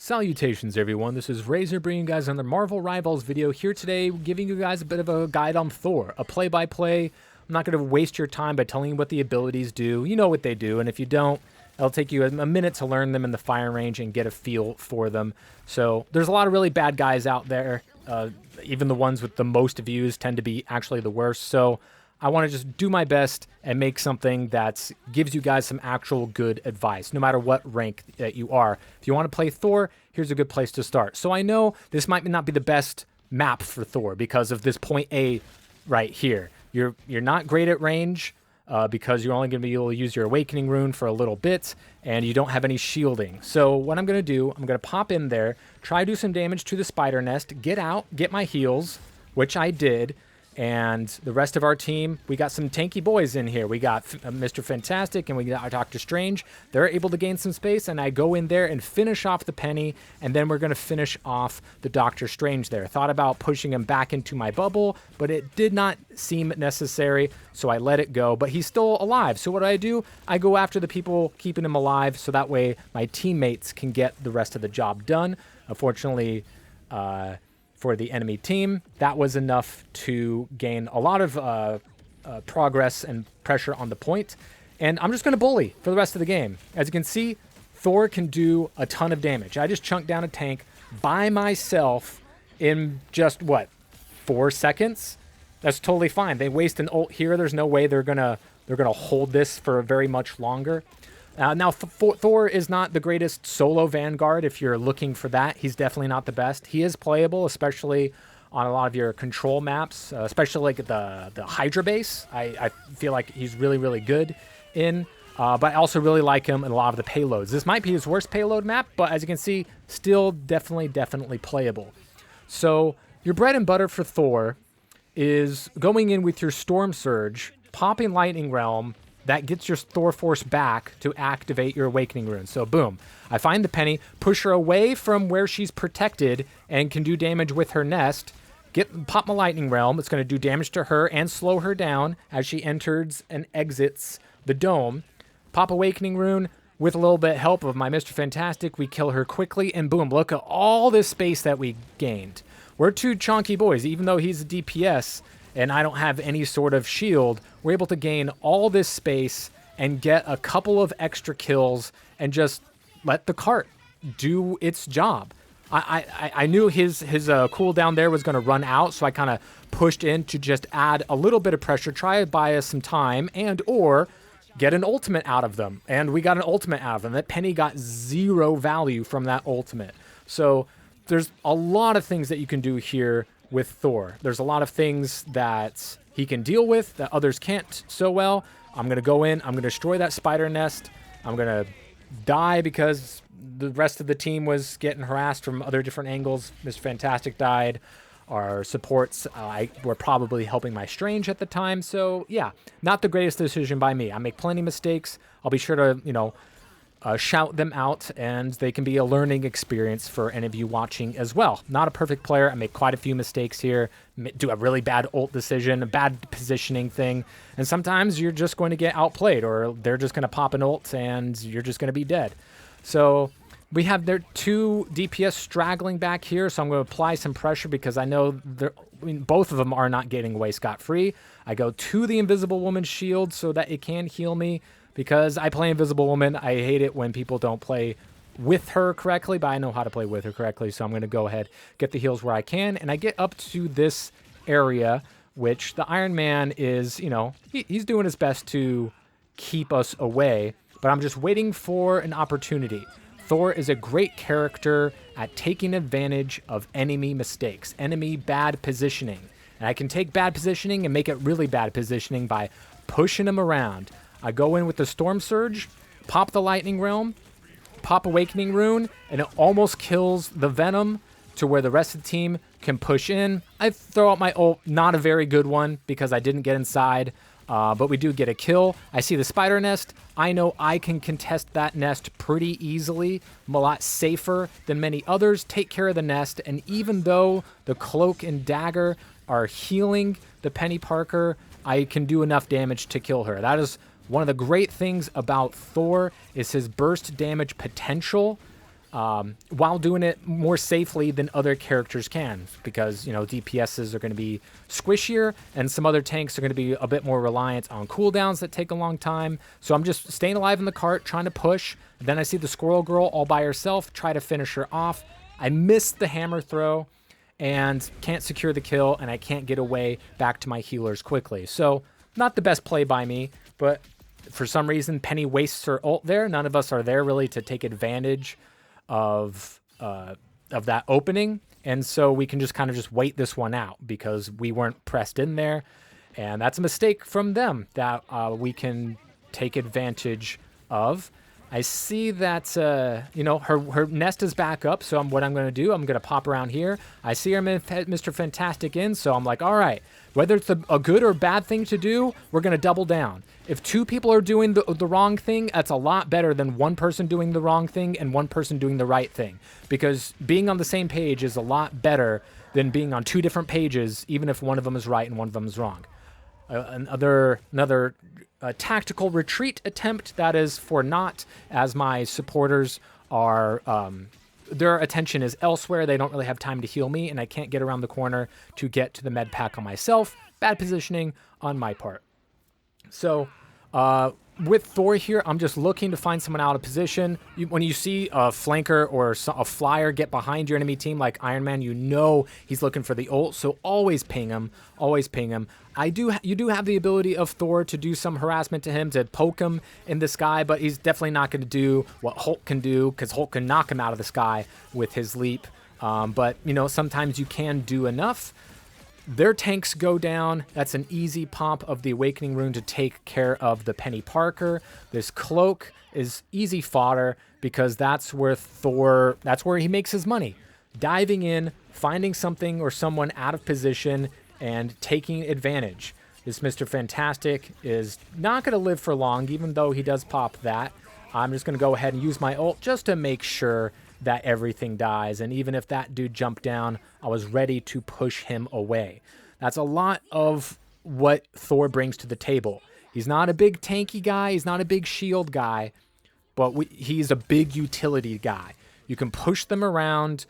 Salutations everyone, this is Razor bringing you guys another Marvel Rivals video here today, giving you guys a bit of a guide on Thor, a play-by-play. I'm not going to waste your time by telling you what the abilities do. You know what they do, and if you don't, it'll take you a minute to learn them in the fire range and get a feel for them. So there's a lot of really bad guys out there. Even the ones with the most views tend to be actually the worst. So I want to just do my best and make something that gives you guys some actual good advice, no matter what rank that you are. If you want to play Thor, here's a good place to start. So I know this might not be the best map for Thor because of this point A right here. You're not great at range because you're only going to be able to use your Awakening Rune for a little bit, and you don't have any shielding. So what I'm going to do, I'm going to pop in there, try to do some damage to the spider nest, get out, get my heals, which I did. And the rest of our team, we got some tanky boys in here. We got Mr. Fantastic and we got Doctor Strange. They're able to gain some space, and I go in there and finish off the Penny, and then we're going to finish off the Doctor Strange there. Thought about pushing him back into my bubble, but it did not seem necessary, so I let it go. But he's still alive, so what do? I go after the people keeping him alive, so that way my teammates can get the rest of the job done. Unfortunately, for the enemy team, that was enough to gain a lot of progress and pressure on the point. And I'm just going to bully for the rest of the game. As you can see, Thor can do a ton of damage. I just chunked down a tank by myself in just, what, 4 seconds? That's totally fine. They waste an ult here. There's no way they're gonna hold this for very much longer. Now, Thor is not the greatest solo Vanguard if you're looking for that. He's definitely not the best. He is playable, especially on a lot of your control maps, especially like the Hydra base. I feel like he's really, really good in, but I also really like him in a lot of the payloads. This might be his worst payload map, but as you can see, still definitely playable. So your bread and butter for Thor is going in with your Storm Surge, popping Lightning Realm. That gets your Thor Force back to activate your Awakening Rune. So boom, I find the Penny, push her away from where she's protected and can do damage with her nest. Pop my Lightning Realm. It's going to do damage to her and slow her down as she enters and exits the dome. Pop Awakening Rune. With a little bit of help of my Mr. Fantastic, we kill her quickly, and boom, look at all this space that we gained. We're two chonky boys, even though he's a DPS and I don't have any sort of shield. We're able to gain all this space and get a couple of extra kills and just let the cart do its job. I knew his cooldown there was going to run out, so I kind of pushed in to just add a little bit of pressure, try to buy us some time, and or get an ultimate out of them. And we got an ultimate out of them. That Penny got 0 value from that ultimate. So there's a lot of things that you can do here with Thor. There's a lot of things that he can deal with that others can't so well. I'm going to go in, I'm going to destroy that spider nest. I'm going to die because the rest of the team was getting harassed from other different angles. Mr. Fantastic died. Our supports were probably helping my Strange at the time. So yeah, not the greatest decision by me. I make plenty of mistakes. I'll be sure to, shout them out, and they can be a learning experience for any of you watching as well. Not a perfect player. I make quite a few mistakes here, do a really bad ult decision, a bad positioning thing, and sometimes you're just going to get outplayed, or they're just going to pop an ult and you're just going to be dead. So we have their 2 DPS straggling back here, so I'm going to apply some pressure because I know both of them are not getting away scot-free. I go to the Invisible Woman's shield so that it can heal me, because I play Invisible Woman. I hate it when people don't play with her correctly, but I know how to play with her correctly, so I'm going to go ahead, get the heals where I can, and I get up to this area, which the Iron Man is, he's doing his best to keep us away, but I'm just waiting for an opportunity. Thor is a great character at taking advantage of enemy mistakes, enemy bad positioning, and I can take bad positioning and make it really bad positioning by pushing him around. I go in with the Storm Surge, pop the Lightning Realm, pop Awakening Rune, and it almost kills the Venom to where the rest of the team can push in. I throw out my ult, not a very good one because I didn't get inside, but we do get a kill. I see the spider nest. I know I can contest that nest pretty easily. I'm a lot safer than many others. Take care of the nest, and even though the cloak and dagger are healing the Penny Parker, I can do enough damage to kill her. That is one of the great things about Thor, is his burst damage potential. while doing it more safely than other characters can, because, you know, DPSs are going to be squishier and some other tanks are going to be a bit more reliant on cooldowns that take a long time. So I'm just staying alive in the cart, trying to push. Then I see the squirrel girl all by herself, try to finish her off. I missed the hammer throw and can't secure the kill, and I can't get away back to my healers quickly. So not the best play by me, but for some reason Penny wastes her ult there. None of us are there really to take advantage of that opening, and so we can just kind of just wait this one out because we weren't pressed in there, and that's a mistake from them that we can take advantage of. I see that you know, her nest is back up, so what I'm going to do, I'm going to pop around here. I see her Mr. Fantastic in, so I'm like, all right, whether it's a good or bad thing to do, we're going to double down. If two people are doing the wrong thing, that's a lot better than one person doing the wrong thing and one person doing the right thing. Because being on the same page is a lot better than being on two different pages, even if one of them is right and one of them is wrong. Another tactical retreat attempt that is for naught, as my supporters are... their attention is elsewhere. They don't really have time to heal me, and I can't get around the corner to get to the med pack on myself. Bad positioning on my part. So with Thor here, I'm just looking to find someone out of position. When you see a flanker or a flyer get behind your enemy team like Iron Man, you know he's looking for the ult, so always ping him, always ping him. You do have the ability of Thor to do some harassment to him, to poke him in the sky, but he's definitely not going to do what Hulk can do, because Hulk can knock him out of the sky with his leap. But, you know, sometimes you can do enough. Their tanks go down. That's an easy pop of the Awakening Rune to take care of the Penny Parker. This cloak is easy fodder because that's where Thor, that's where he makes his money. Diving in, finding something or someone out of position, and taking advantage. This Mr. Fantastic is not going to live for long, even though he does pop that. I'm just going to go ahead and use my ult just to make sure that everything dies, and even if that dude jumped down, I was ready to push him away. That's a lot of what Thor brings to the table. He's not a big tanky guy, he's not a big shield guy, but he's a big utility guy. You can push them around,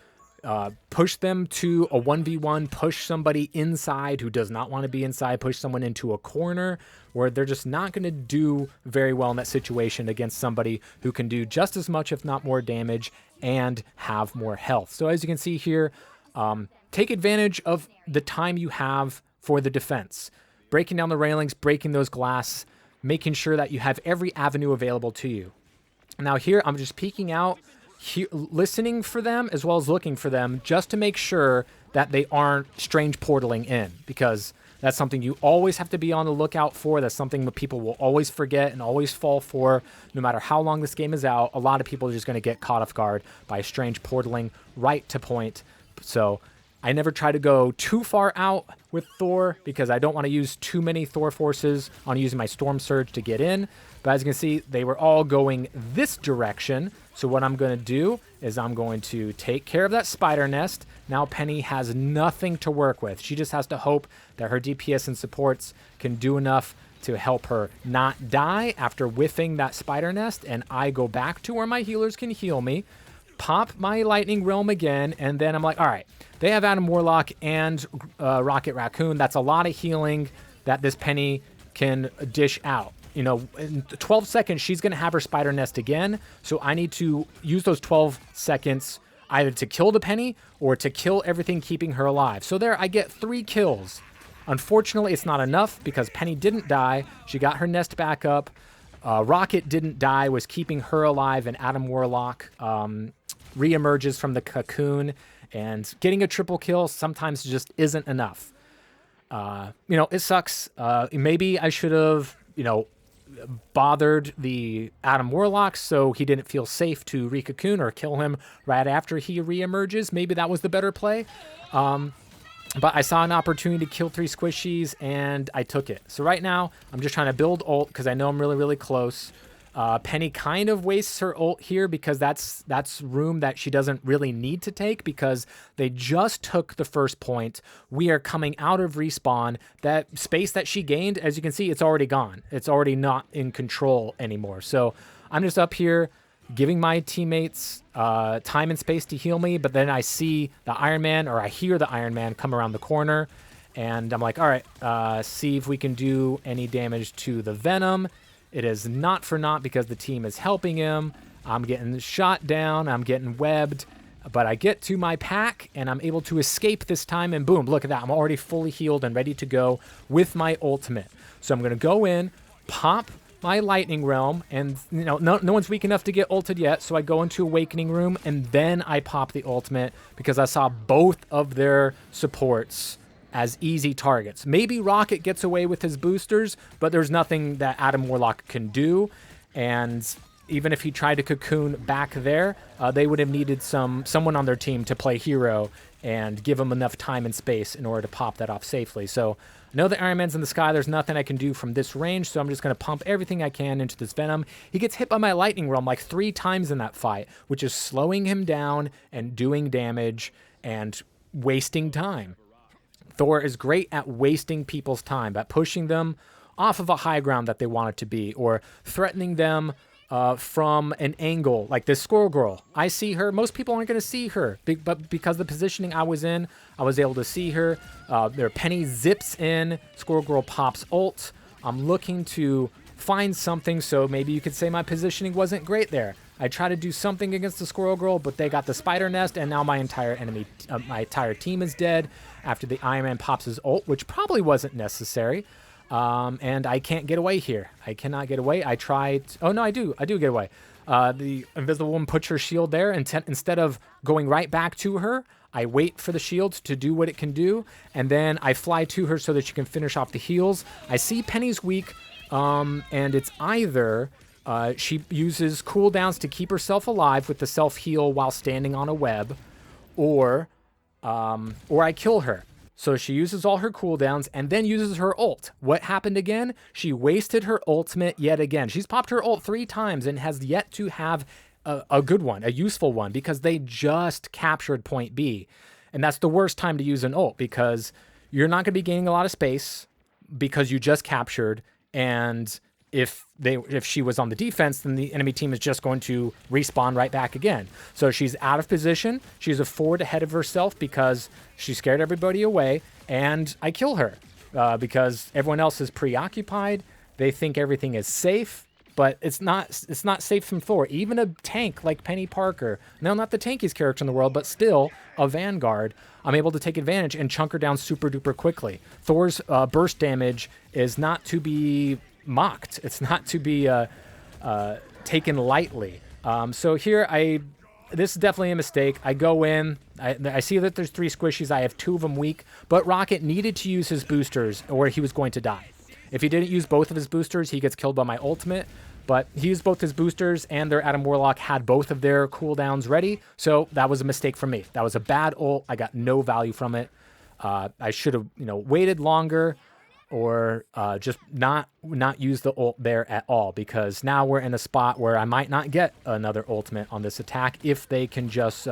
push them to a 1v1, push somebody inside who does not want to be inside, push someone into a corner where they're just not going to do very well in that situation against somebody who can do just as much, if not more damage, and have more health. So as you can see here, take advantage of the time you have for the defense. Breaking down the railings, breaking those glass, making sure that you have every avenue available to you. Now here, I'm just peeking out, listening for them as well as looking for them, just to make sure that they aren't strange portaling in, because that's something you always have to be on the lookout for. That's something that people will always forget and always fall for. No matter how long this game is out, a lot of people are just going to get caught off guard by strange portaling right to point. So I never try to go too far out with Thor because I don't want to use too many Thor forces on using my Storm Surge to get in. But as you can see, they were all going this direction. So what I'm going to do is I'm going to take care of that spider nest. Now Penny has nothing to work with. She just has to hope that her DPS and supports can do enough to help her not die after whiffing that spider nest. And I go back to where my healers can heal me, pop my Lightning Realm again, and then I'm like, all right, they have Adam Warlock and Rocket Raccoon. That's a lot of healing that this Penny can dish out. You know, in 12 seconds, she's going to have her spider nest again. So I need to use those 12 seconds either to kill the Penny or to kill everything keeping her alive. So there, I get 3 kills. Unfortunately, it's not enough because Penny didn't die. She got her nest back up. Rocket didn't die, was keeping her alive, and Adam Warlock re-emerges from the cocoon. And getting a triple kill sometimes just isn't enough. You know, it sucks. Maybe I should have, you know, bothered the Adam Warlock so he didn't feel safe to re-cocoon or kill him right after he re-emerges. Maybe that was the better play. But I saw an opportunity to kill 3 squishies, and I took it. So right now, I'm just trying to build ult because I know I'm really, really close. Penny kind of wastes her ult here because that's room that she doesn't really need to take because they just took the first point. We are coming out of respawn. That space that she gained, as you can see, it's already gone. It's already not in control anymore. So I'm just up here giving my teammates time and space to heal me, but then I see the Iron Man, or I hear the Iron Man come around the corner, and I'm like, all right, see if we can do any damage to the Venom. It is not for naught because the team is helping him. I'm getting shot down, I'm getting webbed, but I get to my pack, and I'm able to escape this time, and boom, look at that. I'm already fully healed and ready to go with my ultimate. So I'm going to go in, pop my lightning realm, and no one's weak enough to get ulted yet, so I go into awakening room, and then I pop the ultimate because I saw both of their supports as easy targets. Maybe Rocket gets away with his boosters, but there's nothing that Adam Warlock can do, and even if he tried to cocoon back there, they would have needed someone on their team to play hero and give him enough time and space in order to pop that off safely. So I know the Iron Man's in the sky. There's nothing I can do from this range, so I'm just going to pump everything I can into this Venom. He gets hit by my Lightning Realm like 3 times in that fight, which is slowing him down and doing damage and wasting time. Thor is great at wasting people's time, at pushing them off of a high ground that they want it to be, or threatening them from an angle, like this Squirrel Girl. I see her. Most people aren't going to see her, but because the positioning I was in, I was able to see her. Their Penny zips in. Squirrel Girl pops ult. I'm looking to find something, so maybe you could say my positioning wasn't great there. I try to do something against the Squirrel Girl, but they got the Spider Nest, and now my entire team is dead after the Iron Man pops his ult, which probably wasn't necessary. And I can't get away here. I cannot get away. I tried. Oh, no, I do get away. The Invisible Woman puts her shield there, and instead of going right back to her, I wait for the shield to do what it can do, and then I fly to her so that she can finish off the heals. I see Penny's weak, and it's either she uses cooldowns to keep herself alive with the self-heal while standing on a web, or I kill her. So she uses all her cooldowns and then uses her ult. What happened again? She wasted her ultimate yet again. She's popped her ult 3 times and has yet to have a good one, a useful one, because they just captured point B. And that's the worst time to use an ult, because you're not going to be gaining a lot of space because you just captured, and if she was on the defense, then the enemy team is just going to respawn right back again. So she's out of position. She's a forward ahead of herself because she scared everybody away, and I kill her because everyone else is preoccupied. They think everything is safe, but it's not safe from Thor. Even a tank like Penny Parker, no, not the tankiest character in the world, but still a Vanguard, I'm able to take advantage and chunk her down super duper quickly. Thor's burst damage is not to be mocked. It's not to be taken lightly. So here, this is definitely a mistake. I go in, I see that there's 3 squishies. I have 2 of them weak, but Rocket needed to use his boosters or he was going to die. If he didn't use both of his boosters, he gets killed by my ultimate, but he used both his boosters, and their Adam Warlock had both of their cooldowns ready, so that was a mistake from me. That was a bad ult. I got no value from it. I should have, waited longer, or just not use the ult there at all, because now we're in a spot where I might not get another ultimate on this attack if they can just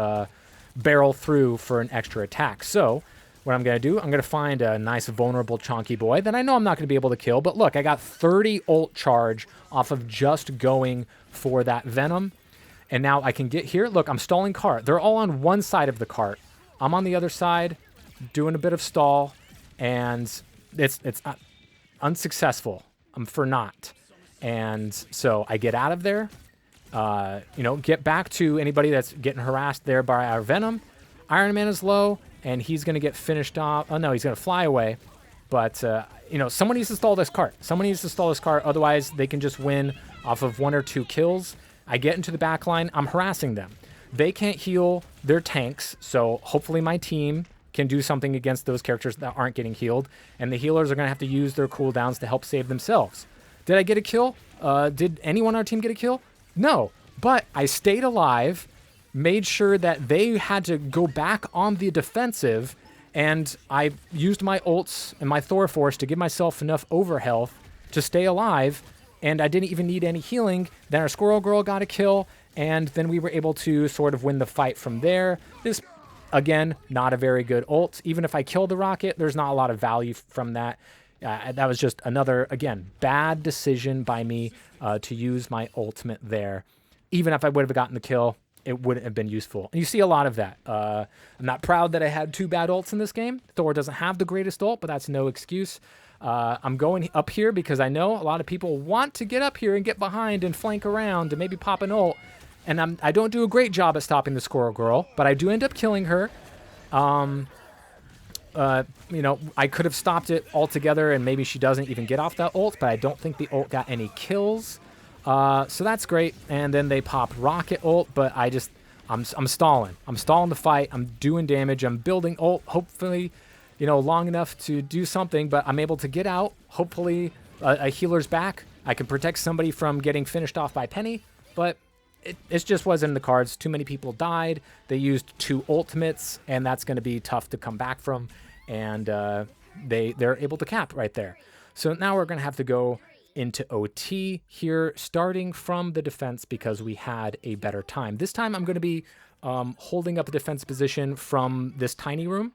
barrel through for an extra attack. So what I'm going to do, I'm going to find a nice vulnerable chonky boy that I know I'm not going to be able to kill, but look, I got 30 ult charge off of just going for that Venom, and now I can get here. Look, I'm stalling cart. They're all on one side of the cart. I'm on the other side doing a bit of stall, and it's unsuccessful for naught. And so I get out of there, get back to anybody that's getting harassed there by our Venom. Iron Man is low, and he's going to get finished off. Oh, no, he's going to fly away. But, someone needs to stall this cart. Someone needs to stall this cart. Otherwise, they can just win off of 1 or 2 kills. I get into the back line. I'm harassing them. They can't heal their tanks, so hopefully my team can do something against those characters that aren't getting healed, and the healers are going to have to use their cooldowns to help save themselves. Did I get a kill? Did anyone on our team get a kill? No, but I stayed alive, made sure that they had to go back on the defensive, and I used my ults and my Thor Force to give myself enough overhealth to stay alive, and I didn't even need any healing. Then our Squirrel Girl got a kill, and then we were able to sort of win the fight from there. This, again, not a very good ult. Even if I kill the Rocket, there's not a lot of value from that. That was just another, again, bad decision by me to use my ultimate there. even if I would have gotten the kill, it wouldn't have been useful. And you see a lot of that. I'm not proud that I had 2 bad ults in this game. Thor doesn't have the greatest ult, but that's no excuse. I'm going up here because I know a lot of people want to get up here and get behind and flank around and maybe pop an ult. And I don't do a great job at stopping the Squirrel Girl, but I do end up killing her. You know, I could have stopped it altogether and maybe she doesn't even get off that ult, but I don't think the ult got any kills. So that's great. And then they popped rocket ult, but I'm stalling. I'm stalling the fight. I'm doing damage. I'm building ult, hopefully, you know, long enough to do something, but I'm able to get out. Hopefully a healer's back. I can protect somebody from getting finished off by Penny, but it just wasn't in the cards. Too many people died. They used 2 ultimates, and that's going to be tough to come back from. And they're able to cap right there. So now we're going to have to go into OT here, starting from the defense because we had a better time. This time I'm going to be holding up a defense position from this tiny room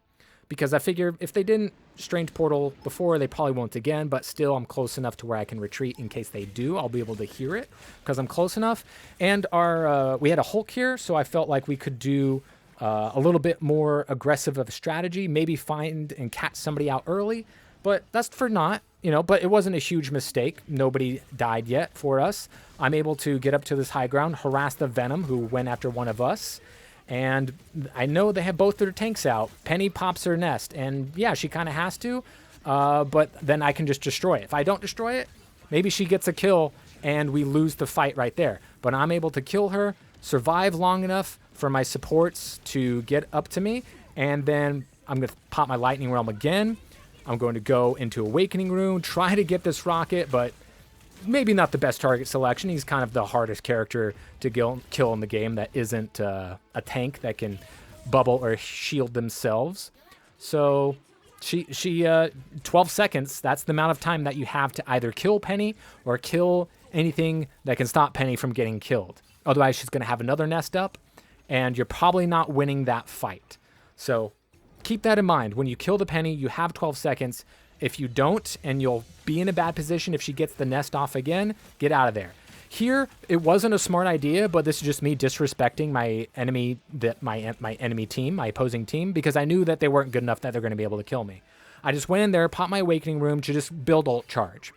because I figure if they didn't Strange Portal before, they probably won't again, but still I'm close enough to where I can retreat in case they do. I'll be able to hear it because I'm close enough. And we had a Hulk here, so I felt like we could do a little bit more aggressive of a strategy, maybe find and catch somebody out early, but that's for not, you know, but it wasn't a huge mistake. Nobody died yet for us. I'm able to get up to this high ground, harass the Venom who went after one of us. And I know they have both their tanks out. Penny pops her nest, and yeah, she kind of has to, but then I can just destroy it. If I don't destroy it, maybe she gets a kill and we lose the fight right there. But I'm able to kill her, survive long enough for my supports to get up to me, and then I'm going to pop my Lightning Realm again. I'm going to go into Awakening Rune, try to get this rocket, but maybe not the best target selection. He's kind of the hardest character to kill in the game that isn't a tank that can bubble or shield themselves. So she 12 seconds, that's the amount of time that you have to either kill Penny or kill anything that can stop Penny from getting killed. Otherwise, she's going to have another nest up, and you're probably not winning that fight. So keep that in mind. When you kill the Penny, you have 12 seconds. If you don't, and you'll be in a bad position if she gets the nest off again, get out of there. Here, it wasn't a smart idea, but this is just me disrespecting my enemy, my enemy team, my opposing team, because I knew that they weren't good enough that they're going to be able to kill me. I just went in there, popped my Awakening Room to just build ult charge.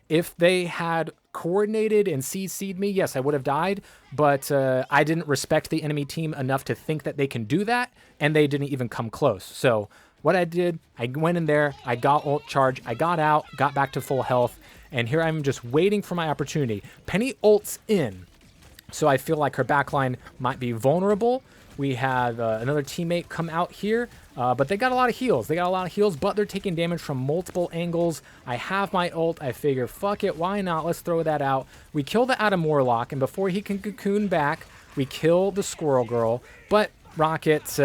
If they had coordinated and CC'd me, yes, I would have died, but I didn't respect the enemy team enough to think that they can do that, and they didn't even come close. So what I did, I went in there, I got ult charge, I got out, got back to full health, and here I'm just waiting for my opportunity. Penny ults in, so I feel like her backline might be vulnerable. We have another teammate come out here, but they got a lot of heals. But they're taking damage from multiple angles. I have my ult. I figure, fuck it, why not? Let's throw that out. We kill the Atom Warlock, and before he can cocoon back, we kill the Squirrel Girl. But Rocket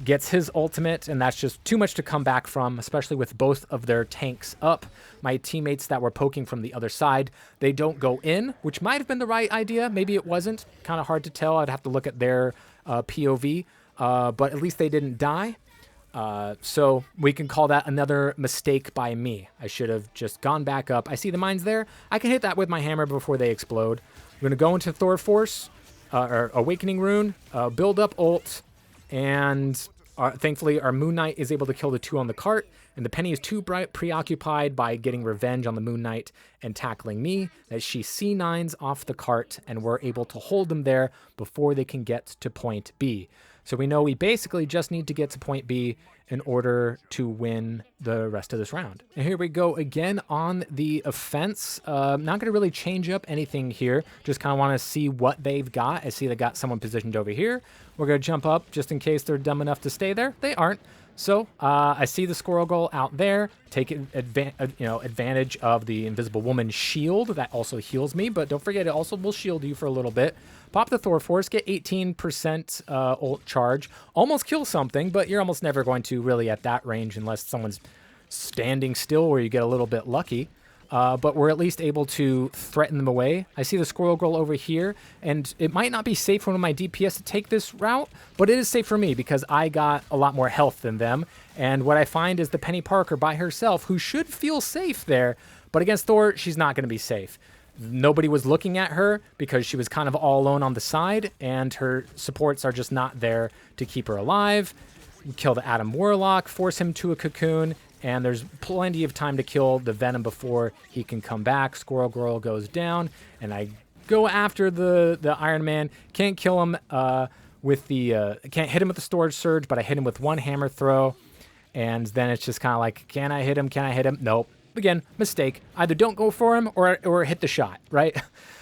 gets his ultimate, and that's just too much to come back from, especially with both of their tanks up. My teammates that were poking from the other side, they don't go in, which might have been the right idea. Maybe it wasn't. Kind of hard to tell. I'd have to look at their POV, but at least they didn't die. So we can call that another mistake by me. I should have just gone back up. I see the mines there. I can hit that with my hammer before they explode. I'm going to go into Thor Force, or Awakening Rune, build up ult, and thankfully our Moon Knight is able to kill the 2 on the cart, and the Penny is too preoccupied by getting revenge on the Moon Knight and tackling me that she C9s off the cart, and we're able to hold them there before they can get to point B. So we know we basically just need to get to point B in order to win the rest of this round. And here we go again on the offense. Not going to really change up anything here. Just kind of want to see what they've got. I see they got someone positioned over here. We're going to jump up just in case they're dumb enough to stay there. They aren't. So I see the Squirrel Girl out there, taking advantage of the Invisible Woman's shield. That also heals me, but don't forget it also will shield you for a little bit. Pop the Thor Force, get 18% ult charge. Almost kill something, but you're almost never going to really at that range unless someone's standing still where you get a little bit lucky. But we're at least able to threaten them away. I see the Squirrel Girl over here, and it might not be safe for one of my DPS to take this route, but it is safe for me because I got a lot more health than them. And what I find is the Penny Parker by herself, who should feel safe there, but against Thor, she's not going to be safe. nobody was looking at her because she was kind of all alone on the side, and her supports are just not there to keep her alive. Kill the Adam Warlock, force him to a cocoon, and there's plenty of time to kill the Venom before he can come back. Squirrel Girl goes down, and I go after the Iron Man. Can't kill him with the... can't hit him with the Storage Surge, but I hit him with one hammer throw, and then it's just kind of like, can I hit him? Can I hit him? Nope. Again, mistake. Either don't go for him or hit the shot, right?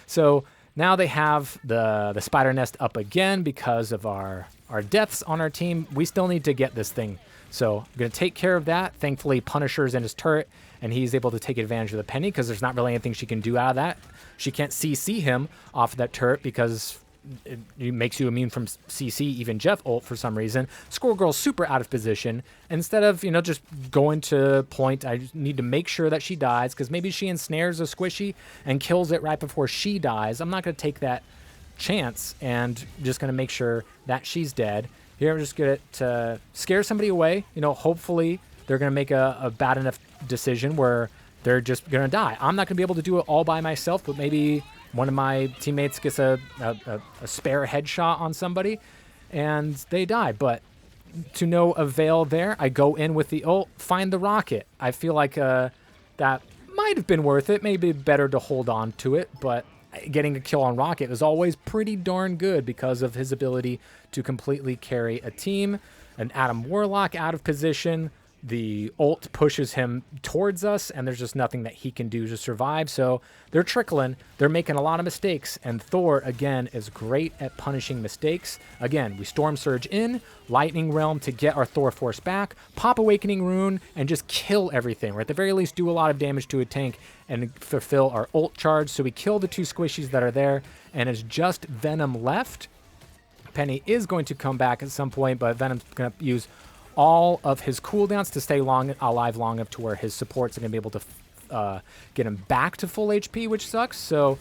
So now they have the spider nest up again because of our deaths on our team. We still need to get this thing. So I'm going to take care of that. Thankfully, Punisher's in his turret, and he's able to take advantage of the penny because there's not really anything she can do out of that. She can't CC him off of that turret because it makes you immune from CC, even Jeff ult for some reason. Squirrel Girl's super out of position. Instead of, just going to point, I just need to make sure that she dies because maybe she ensnares a squishy and kills it right before she dies. I'm not going to take that chance and just going to make sure that she's dead. Here I'm just going to scare somebody away. Hopefully they're going to make a bad enough decision where they're just going to die. I'm not going to be able to do it all by myself, but maybe one of my teammates gets a spare headshot on somebody and they die. But to no avail there. I go in with the ult, find the rocket. I feel like that might have been worth it. Maybe better to hold on to it, but getting a kill on Rocket is always pretty darn good because of his ability to completely carry a team. An Adam Warlock out of position. The ult pushes him towards us, and there's just nothing that he can do to survive. So they're trickling. They're making a lot of mistakes, and Thor, again, is great at punishing mistakes. Again, we Storm Surge in, Lightning Realm to get our Thor Force back, pop Awakening Rune, and just kill everything, or at the very least do a lot of damage to a tank and fulfill our ult charge. So we kill the two squishies that are there, and it's just Venom left. Penny is going to come back at some point, but Venom's going to use all of his cooldowns to stay alive long enough to where his supports are going to be able to get him back to full HP, which sucks. So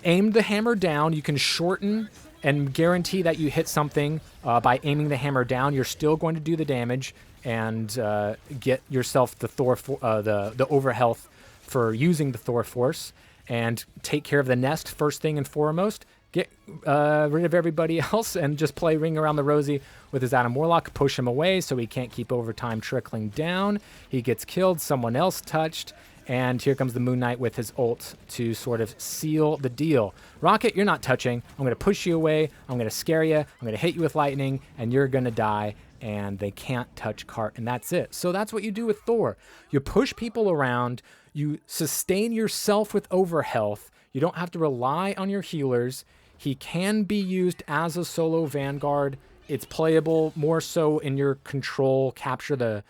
aim the hammer down. You can shorten and guarantee that you hit something by aiming the hammer down. You're still going to do the damage and get yourself the Thor the overhealth for using the Thor Force, and take care of the nest first thing and foremost. Get rid of everybody else and just play Ring Around the Rosie with his Adam Warlock. Push him away so he can't keep overtime trickling down. He gets killed. Someone else touched. And here comes the Moon Knight with his ult to sort of seal the deal. Rocket, you're not touching. I'm going to push you away. I'm going to scare you. I'm going to hit you with lightning. And you're going to die. And they can't touch Cart. And that's it. So that's what you do with Thor. You push people around. You sustain yourself with overhealth. You don't have to rely on your healers. He can be used as a solo Vanguard. It's playable more so in your control, capture the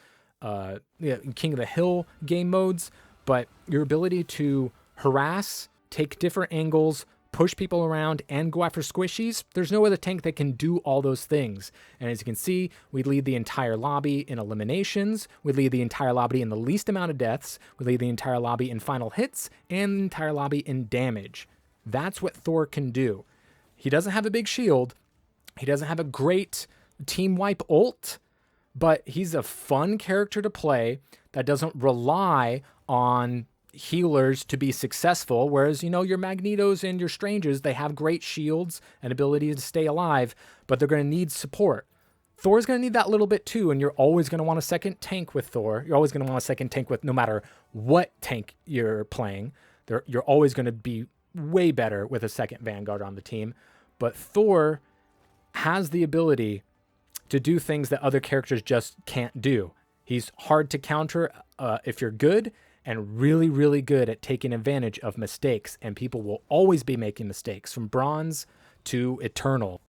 King of the Hill game modes, but your ability to harass, take different angles, push people around, and go after squishies, there's no other tank that can do all those things. And as you can see, we lead the entire lobby in eliminations, we lead the entire lobby in the least amount of deaths, we lead the entire lobby in final hits, and the entire lobby in damage. That's what Thor can do. He doesn't have a big shield. He doesn't have a great team wipe ult, but he's a fun character to play that doesn't rely on healers to be successful. Whereas, your Magnetos and your Stranges, they have great shields and ability to stay alive, but they're going to need support. Thor's going to need that little bit too, and you're always going to want a second tank with Thor. You're always going to want a second tank with no matter what tank you're playing. You're always going to be way better with a second Vanguard on the team. But Thor has the ability to do things that other characters just can't do. He's hard to counter if you're good, and really, really good at taking advantage of mistakes. And people will always be making mistakes from Bronze to Eternal.